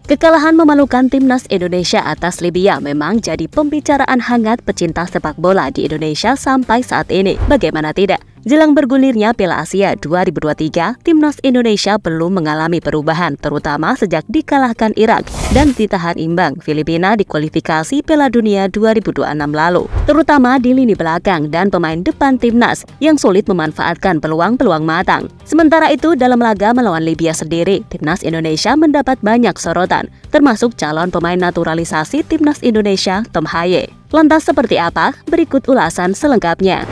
Kekalahan memalukan timnas Indonesia atas Libya memang jadi pembicaraan hangat pecinta sepak bola di Indonesia sampai saat ini. Bagaimana tidak? Jelang bergulirnya Piala Asia 2023, timnas Indonesia belum mengalami perubahan, terutama sejak dikalahkan Irak dan ditahan imbang Filipina di kualifikasi Piala Dunia 2026 lalu, terutama di lini belakang dan pemain depan timnas yang sulit memanfaatkan peluang-peluang matang. Sementara itu, dalam laga melawan Libya sendiri, timnas Indonesia mendapat banyak sorotan, termasuk calon pemain naturalisasi timnas Indonesia, Tom Haye. Lantas seperti apa? Berikut ulasan selengkapnya.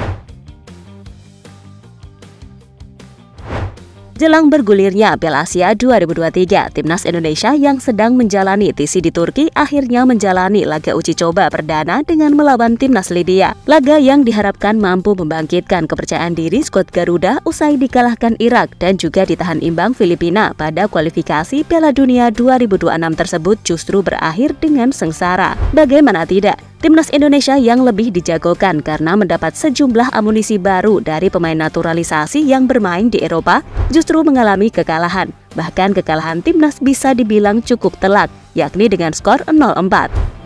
Jelang bergulirnya Piala Asia 2023, timnas Indonesia yang sedang menjalani TC di Turki akhirnya menjalani laga uji coba perdana dengan melawan timnas Libya. Laga yang diharapkan mampu membangkitkan kepercayaan diri skuad Garuda usai dikalahkan Irak dan juga ditahan imbang Filipina pada kualifikasi Piala Dunia 2026 tersebut justru berakhir dengan sengsara. Bagaimana tidak? Timnas Indonesia yang lebih dijagokan karena mendapat sejumlah amunisi baru dari pemain naturalisasi yang bermain di Eropa justru mengalami kekalahan. Bahkan kekalahan timnas bisa dibilang cukup telak, yakni dengan skor 0-4.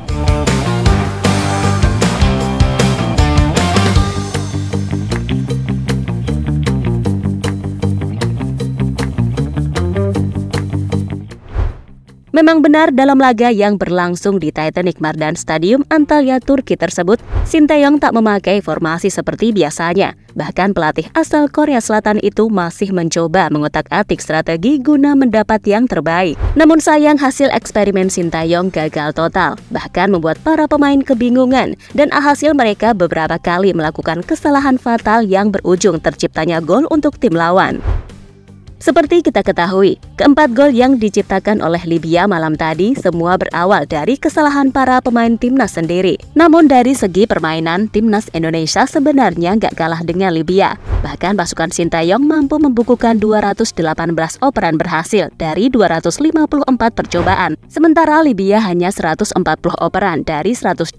Memang benar, dalam laga yang berlangsung di Titanic Mardan Stadium Antalya Turki tersebut, Sinteyong tak memakai formasi seperti biasanya. Bahkan pelatih asal Korea Selatan itu masih mencoba mengotak-atik strategi guna mendapat yang terbaik. Namun sayang, hasil eksperimen Sinteyong gagal total, bahkan membuat para pemain kebingungan dan alhasil mereka beberapa kali melakukan kesalahan fatal yang berujung terciptanya gol untuk tim lawan. Seperti kita ketahui, keempat gol yang diciptakan oleh Libya malam tadi semua berawal dari kesalahan para pemain timnas sendiri. Namun dari segi permainan, timnas Indonesia sebenarnya nggak kalah dengan Libya. Bahkan pasukan Sinteyong mampu membukukan 218 operan berhasil dari 254 percobaan. Sementara Libya hanya 140 operan dari 180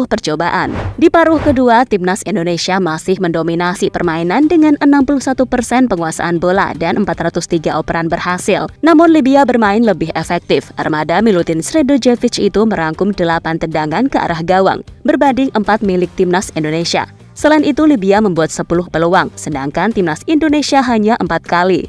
percobaan. Di paruh kedua, timnas Indonesia masih mendominasi permainan dengan 61% penguasaan bola dan 403 operan berhasil. Namun Libya bermain lebih efektif. Armada Milutin Sredojevic itu merangkum 8 tendangan ke arah gawang, berbanding 4 milik timnas Indonesia. Selain itu, Libya membuat 10 peluang, sedangkan timnas Indonesia hanya 4 kali.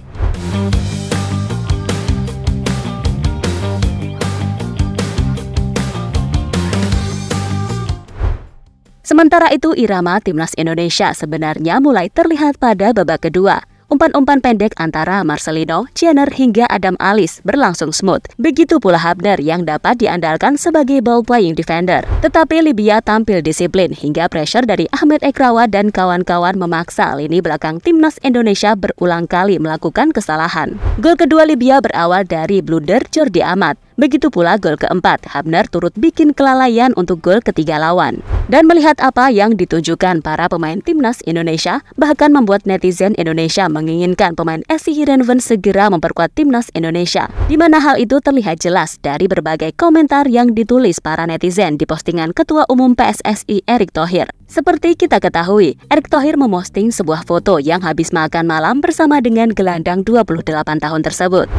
Sementara itu, irama timnas Indonesia sebenarnya mulai terlihat pada babak kedua. Umpan-umpan pendek antara Marcelino, Jenner hingga Adam Alis berlangsung smooth. Begitu pula Hafner yang dapat diandalkan sebagai ball playing defender. Tetapi Libya tampil disiplin hingga pressure dari Ahmed Ekrawa dan kawan-kawan memaksa lini belakang timnas Indonesia berulang kali melakukan kesalahan. Gol kedua Libya berawal dari blunder Jordi Amat. Begitu pula gol keempat, Hafner turut bikin kelalaian untuk gol ketiga lawan. Dan melihat apa yang ditunjukkan para pemain timnas Indonesia, bahkan membuat netizen Indonesia menginginkan pemain SC Heerenveen segera memperkuat timnas Indonesia. Di mana hal itu terlihat jelas dari berbagai komentar yang ditulis para netizen di postingan Ketua Umum PSSI Erick Thohir. Seperti kita ketahui, Erick Thohir memposting sebuah foto yang habis makan malam bersama dengan gelandang 28 tahun tersebut.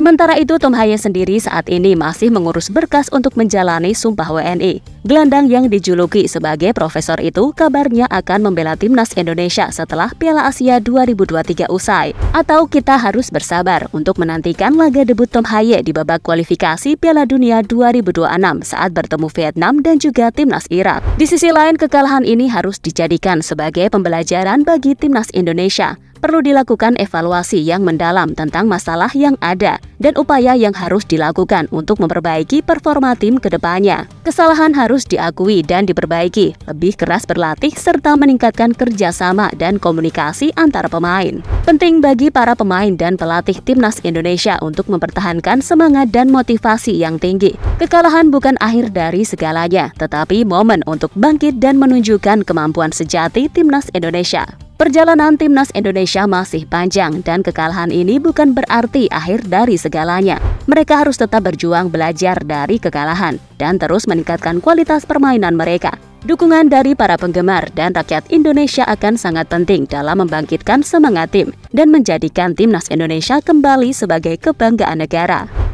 Sementara itu, Tom Haye sendiri saat ini masih mengurus berkas untuk menjalani sumpah WNI. Gelandang yang dijuluki sebagai profesor itu kabarnya akan membela timnas Indonesia setelah Piala Asia 2023 usai. Atau kita harus bersabar untuk menantikan laga debut Tom Haye di babak kualifikasi Piala Dunia 2026 saat bertemu Vietnam dan juga timnas Irak. Di sisi lain, kekalahan ini harus dijadikan sebagai pembelajaran bagi timnas Indonesia. Perlu dilakukan evaluasi yang mendalam tentang masalah yang ada dan upaya yang harus dilakukan untuk memperbaiki performa tim ke depannya. Kesalahan harus diakui dan diperbaiki, lebih keras berlatih serta meningkatkan kerjasama dan komunikasi antar pemain. Penting bagi para pemain dan pelatih timnas Indonesia untuk mempertahankan semangat dan motivasi yang tinggi. Kekalahan bukan akhir dari segalanya, tetapi momen untuk bangkit dan menunjukkan kemampuan sejati timnas Indonesia. Perjalanan timnas Indonesia masih panjang dan kekalahan ini bukan berarti akhir dari segalanya. Mereka harus tetap berjuang belajar dari kekalahan dan terus meningkatkan kualitas permainan mereka. Dukungan dari para penggemar dan rakyat Indonesia akan sangat penting dalam membangkitkan semangat tim dan menjadikan timnas Indonesia kembali sebagai kebanggaan negara.